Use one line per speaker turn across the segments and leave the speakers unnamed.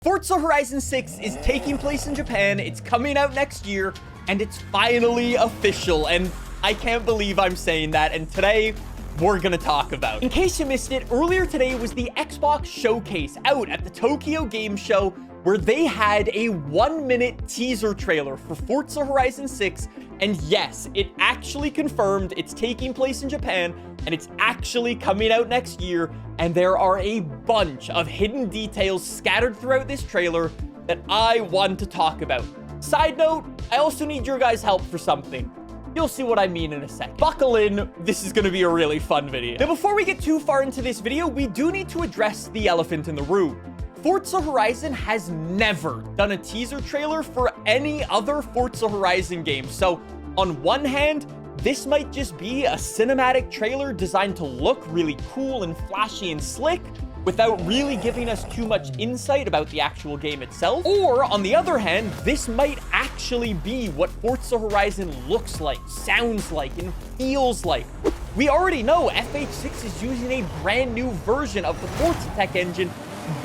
Forza Horizon 6 is taking place in Japan, it's coming out next year, and it's finally official, and I can't believe I'm saying that, and today, we're gonna talk about. In case you missed it, earlier today was the Xbox Showcase out at the Tokyo Game Show, where they had a 1-minute teaser trailer for Forza Horizon 6, and yes, it actually confirmed it's taking place in Japan, and it's actually coming out next year, and there are a bunch of hidden details scattered throughout this trailer that I want to talk about. Side note, I also need your guys' help for something. You'll see what I mean in a sec. Buckle in, this is gonna be a really fun video. Now, before we get too far into this video, we do need to address the elephant in the room. Forza Horizon has never done a teaser trailer for any other Forza Horizon game. So, on one hand, this might just be a cinematic trailer designed to look really cool and flashy and slick, without really giving us too much insight about the actual game itself. Or, on the other hand, this might actually be what Forza Horizon looks like, sounds like, and feels like. We already know FH6 is using a brand new version of the Forza tech engine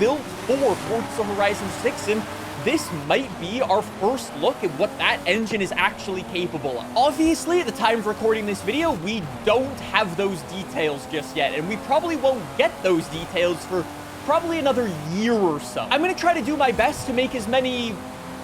built for Forza Horizon 6, and this might be our first look at what that engine is actually capable of. Obviously, at the time of recording this video, we don't have those details just yet, and we probably won't get those details for probably another year or so. I'm gonna try to do my best to make as many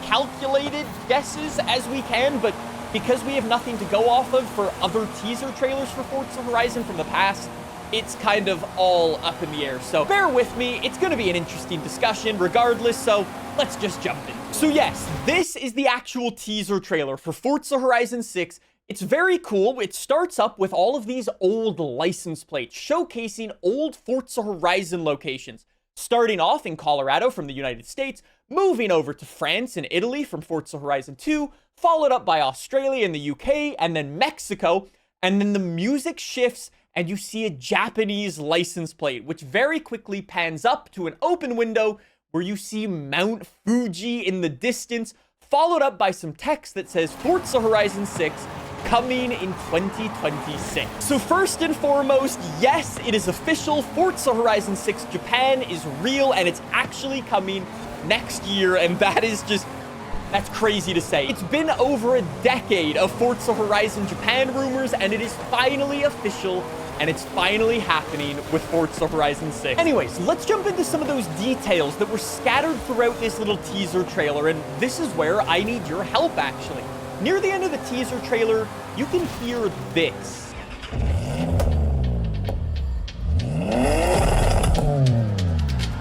calculated guesses as we can, but because we have nothing to go off of for other teaser trailers for Forza Horizon from the past, it's kind of all up in the air. So bear with me, it's gonna be an interesting discussion regardless, so let's just jump in. So yes, this is the actual teaser trailer for Forza Horizon 6. It's very cool. It starts up with all of these old license plates showcasing old Forza Horizon locations. Starting off in Colorado from the United States, moving over to France and Italy from Forza Horizon 2, followed up by Australia and the UK, and then Mexico, and then the music shifts and you see a Japanese license plate, which very quickly pans up to an open window where you see Mount Fuji in the distance, followed up by some text that says Forza Horizon 6 coming in 2026. So first and foremost, yes, it is official. Forza Horizon 6 Japan is real, and it's actually coming next year, and that's crazy to say. It's been over a decade of Forza Horizon Japan rumors, and it is finally official, and it's finally happening with Forza Horizon 6. Anyways, let's jump into some of those details that were scattered throughout this little teaser trailer, and this is where I need your help, actually. Near the end of the teaser trailer, you can hear this.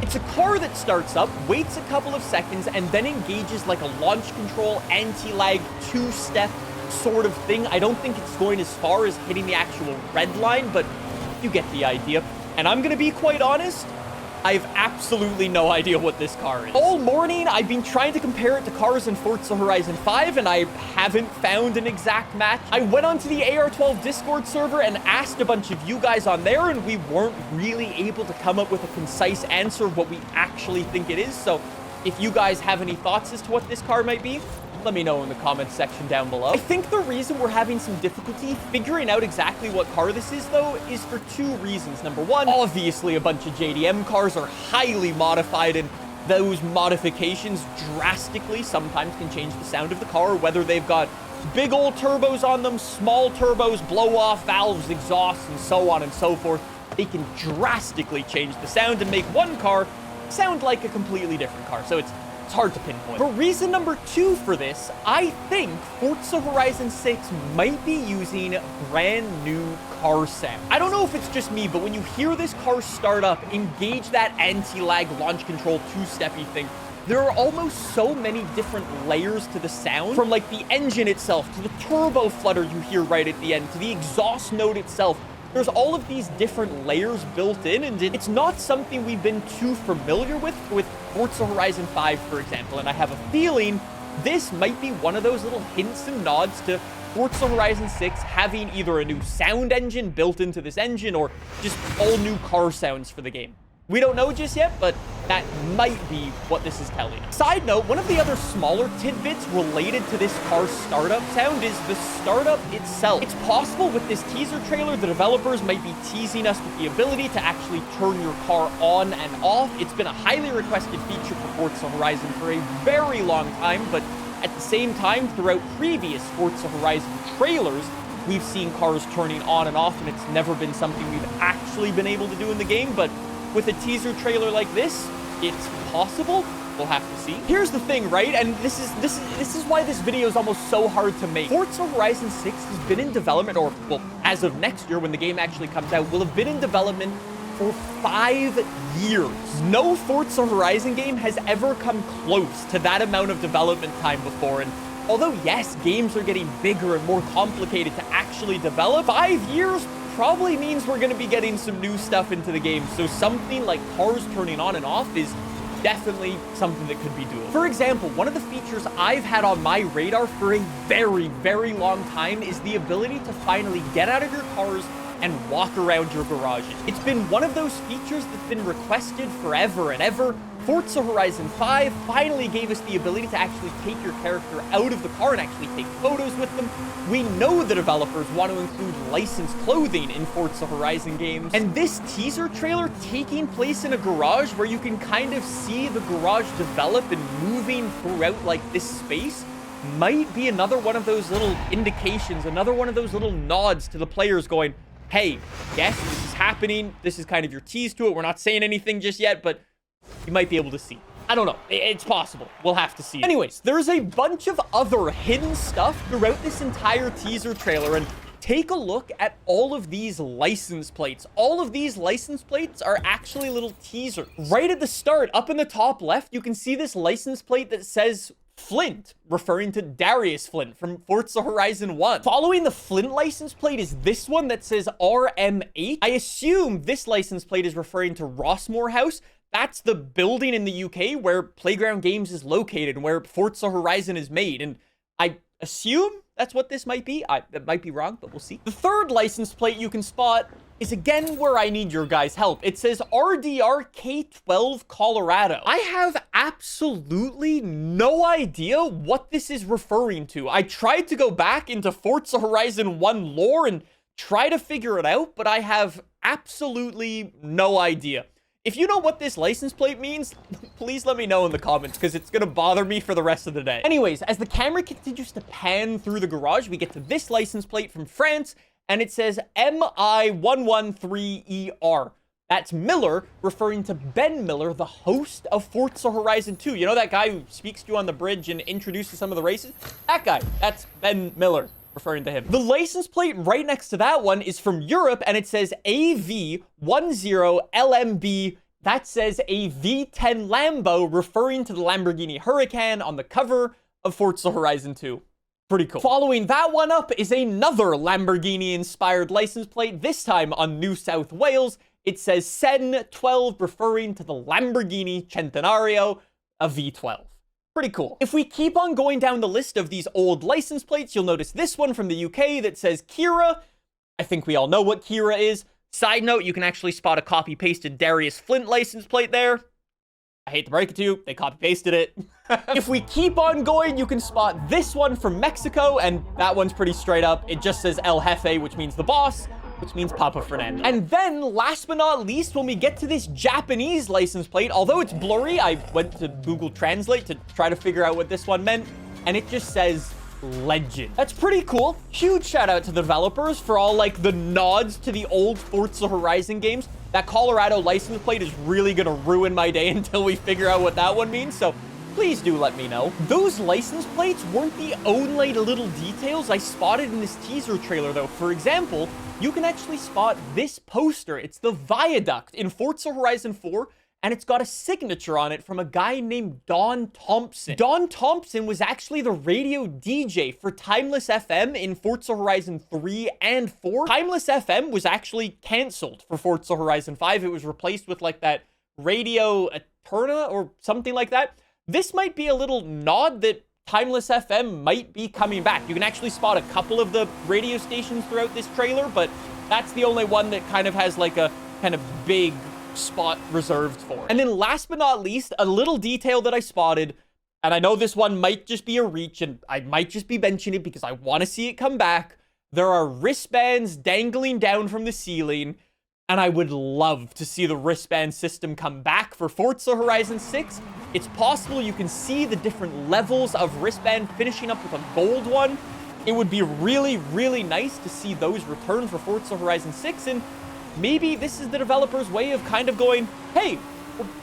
It's a car that starts up, waits a couple of seconds, and then engages like a launch control, anti-lag, two-step sort of thing. I don't think it's going as far as hitting the actual red line, but you get the idea. And I'm gonna be quite honest, I have absolutely no idea what this car is. All morning, I've been trying to compare it to cars in Forza Horizon 5, and I haven't found an exact match. I went onto the AR12 Discord server and asked a bunch of you guys on there, and we weren't really able to come up with a concise answer of what we actually think it is. So if you guys have any thoughts as to what this car might be, let me know in the comments section down below. I think the reason we're having some difficulty figuring out exactly what car this is, though, is for two reasons. Number one, obviously a bunch of JDM cars are highly modified, and those modifications drastically sometimes can change the sound of the car, whether they've got big old turbos on them, small turbos, blow-off valves, exhausts, and so on and so forth. They can drastically change the sound and make one car sound like a completely different car. So it's hard to pinpoint. But reason number two for this, I think Forza Horizon 6 might be using brand new car sound. I don't know if it's just me, but when you hear this car start up, engage that anti-lag launch control two-steppy thing, there are almost so many different layers to the sound, from like the engine itself, to the turbo flutter you hear right at the end, to the exhaust note itself. There's all of these different layers built in, and it's not something we've been too familiar with Forza Horizon 5, for example, and I have a feeling this might be one of those little hints and nods to Forza Horizon 6 having either a new sound engine built into this engine or just all new car sounds for the game. We don't know just yet, but that might be what this is telling us. Side note, one of the other smaller tidbits related to this car's startup sound is the startup itself. It's possible with this teaser trailer, the developers might be teasing us with the ability to actually turn your car on and off. It's been a highly requested feature for Forza Horizon for a very long time, but at the same time, throughout previous Forza Horizon trailers, we've seen cars turning on and off, and it's never been something we've actually been able to do in the game. But with a teaser trailer like this, it's possible. We'll have to see. Here's the thing, right? And this is why this video is almost so hard to make. Forza Horizon 6 has been in development, or, well, as of next year when the game actually comes out, will have been in development for 5 years. No Forza Horizon game has ever come close to that amount of development time before. And although, yes, games are getting bigger and more complicated to actually develop, 5 years probably means we're going to be getting some new stuff into the game. So something like cars turning on and off is definitely something that could be doable. For example, one of the features I've had on my radar for a very, very long time is the ability to finally get out of your cars and walk around your garages. It's been one of those features that's been requested forever and ever. Forza Horizon 5 finally gave us the ability to actually take your character out of the car and actually take photos with them. We know the developers want to include licensed clothing in Forza Horizon games. And this teaser trailer taking place in a garage where you can kind of see the garage develop and moving throughout like this space might be another one of those little indications, another one of those little nods to the players going, hey, yes, this is happening. This is kind of your tease to it. We're not saying anything just yet, but you might be able to see. I don't know. It's possible. We'll have to see. Anyways, there's a bunch of other hidden stuff throughout this entire teaser trailer, and take a look at all of these license plates. All of these license plates are actually little teasers. Right at the start, up in the top left, you can see this license plate that says Flint, referring to Darius Flint from Forza Horizon 1. Following the Flint license plate is this one that says RM8. I assume this license plate is referring to Rossmore House. That's the building in the UK where Playground Games is located and where Forza Horizon is made. And I assume that's what this might be. That might be wrong, but we'll see. The third license plate you can spot is again where I need your guys' help. It says RDR K12 Colorado. I have absolutely no idea what this is referring to. I tried to go back into Forza Horizon 1 lore and try to figure it out, but I have absolutely no idea. If you know what this license plate means, please let me know in the comments, because it's going to bother me for the rest of the day. Anyways, as the camera continues to pan through the garage, we get to this license plate from France, and it says MI113ER. That's Miller, referring to Ben Miller, the host of Forza Horizon 2. You know that guy who speaks to you on the bridge and introduces some of the races? That guy. That's Ben Miller, referring to him. The license plate right next to that one is from Europe, and it says AV10LMB. That says a V10 Lambo, referring to the Lamborghini Huracan on the cover of Forza Horizon 2. Pretty cool. Following that one up is another Lamborghini-inspired license plate, this time on New South Wales. It says CEN12, referring to the Lamborghini Centenario, a V12. Pretty cool. If we keep on going down the list of these old license plates, you'll notice this one from the UK that says Kira. I think we all know what Kira is. Side note, you can actually spot a copy-pasted Darius Flint license plate there. I hate to break it to you, they copy-pasted it. If we keep on going, you can spot this one from Mexico, and that one's pretty straight up. It just says El Jefe, which means the boss, which means Papa Fernando. And then, last but not least, when we get to this Japanese license plate, although it's blurry, I went to Google Translate to try to figure out what this one meant, and it just says Legend. That's pretty cool. Huge shout out to the developers for all like the nods to the old Forza Horizon games. That Colorado license plate is really gonna ruin my day until we figure out what that one means, so please do let me know. Those license plates weren't the only little details I spotted in this teaser trailer though. For example, you can actually spot this poster. It's the Viaduct in Forza Horizon 4, and it's got a signature on it from a guy named Don Thompson. Don Thompson was actually the radio DJ for Timeless FM in Forza Horizon 3 and 4. Timeless FM was actually canceled for Forza Horizon 5. It was replaced with like that Radio Eterna or something like that. This might be a little nod that Timeless FM might be coming back. You can actually spot a couple of the radio stations throughout this trailer, but that's the only one that kind of has like a kind of big spot reserved for. And then last but not least, a little detail that I spotted, and I know this one might just be a reach, and I might just be mentioning it because I want to see it come back. There are wristbands dangling down from the ceiling, and I would love to see the wristband system come back for Forza Horizon 6. It's possible you can see the different levels of wristband finishing up with a gold one. It would be really, really nice to see those return for Forza Horizon 6, and maybe this is the developer's way of kind of going, hey,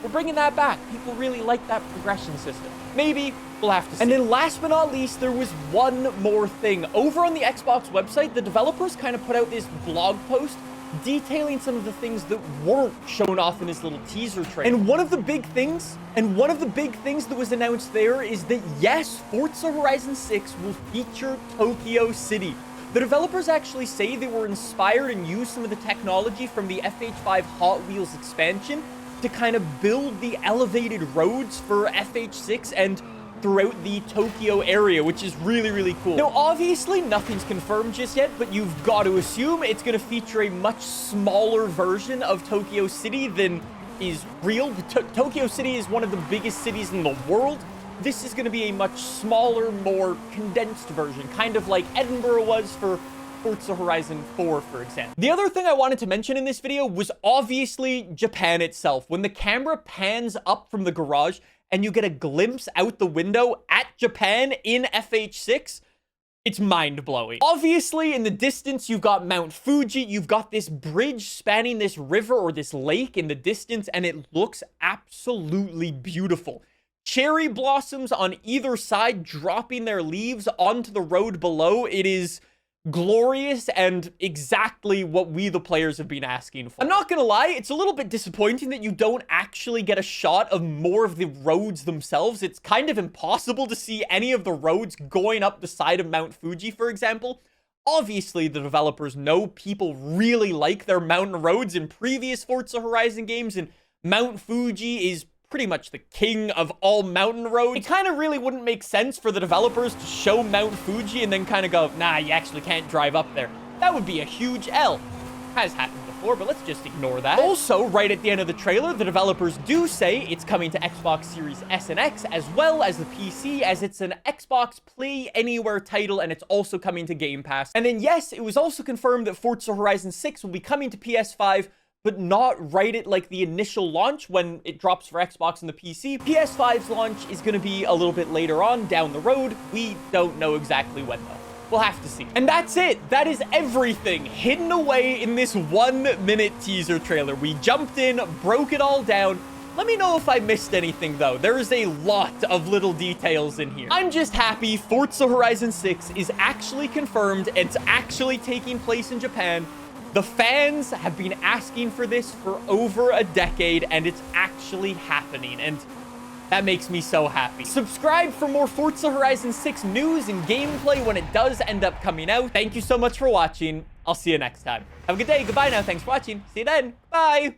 we're bringing that back. People really like that progression system. Maybe. We'll have to see. And then last but not least, there was one more thing. Over on the Xbox website, the developers kind of put out this blog post detailing some of the things that weren't shown off in this little teaser trailer. And one of the big things that was announced there is that yes, Forza Horizon 6 will feature Tokyo City. The developers actually say they were inspired and used some of the technology from the FH5 Hot Wheels expansion to kind of build the elevated roads for FH6 and throughout the Tokyo area, which is really, really cool. Now, obviously, nothing's confirmed just yet, but you've got to assume it's going to feature a much smaller version of Tokyo City than is real. Tokyo City is one of the biggest cities in the world. This is going to be a much smaller, more condensed version, kind of like Edinburgh was for Forza Horizon 4, for example. The other thing I wanted to mention in this video was obviously Japan itself. When the camera pans up from the garage and you get a glimpse out the window at Japan in FH6, it's mind-blowing. Obviously, in the distance, you've got Mount Fuji, you've got this bridge spanning this river or this lake in the distance, and it looks absolutely beautiful. Cherry blossoms on either side dropping their leaves onto the road below. It is glorious and exactly what we the players have been asking for. I'm not gonna lie, it's a little bit disappointing that you don't actually get a shot of more of the roads themselves. It's kind of impossible to see any of the roads going up the side of Mount Fuji, for example. Obviously, the developers know people really like their mountain roads in previous Forza Horizon games, and Mount Fuji is pretty much the king of all mountain roads. It kind of really wouldn't make sense for the developers to show Mount Fuji and then kind of go, nah, you actually can't drive up there. That would be a huge L. Has happened before, but let's just ignore that. Also, right at the end of the trailer, the developers do say it's coming to Xbox Series S and X as well as the PC, as it's an Xbox Play Anywhere title, and it's also coming to Game Pass. And then yes, it was also confirmed that Forza Horizon 6 will be coming to PS5, but not right at like the initial launch when it drops for Xbox and the PC. PS5's launch is going to be a little bit later on down the road. We don't know exactly when though. We'll have to see. And that's it. That is everything hidden away in this 1-minute teaser trailer. We jumped in, broke it all down. Let me know if I missed anything though. There is a lot of little details in here. I'm just happy Forza Horizon 6 is actually confirmed. It's actually taking place in Japan. The fans have been asking for this for over a decade, and it's actually happening, and that makes me so happy. Subscribe for more Forza Horizon 6 news and gameplay when it does end up coming out. Thank you so much for watching. I'll see you next time. Have a good day. Goodbye now. Thanks for watching. See you then. Bye.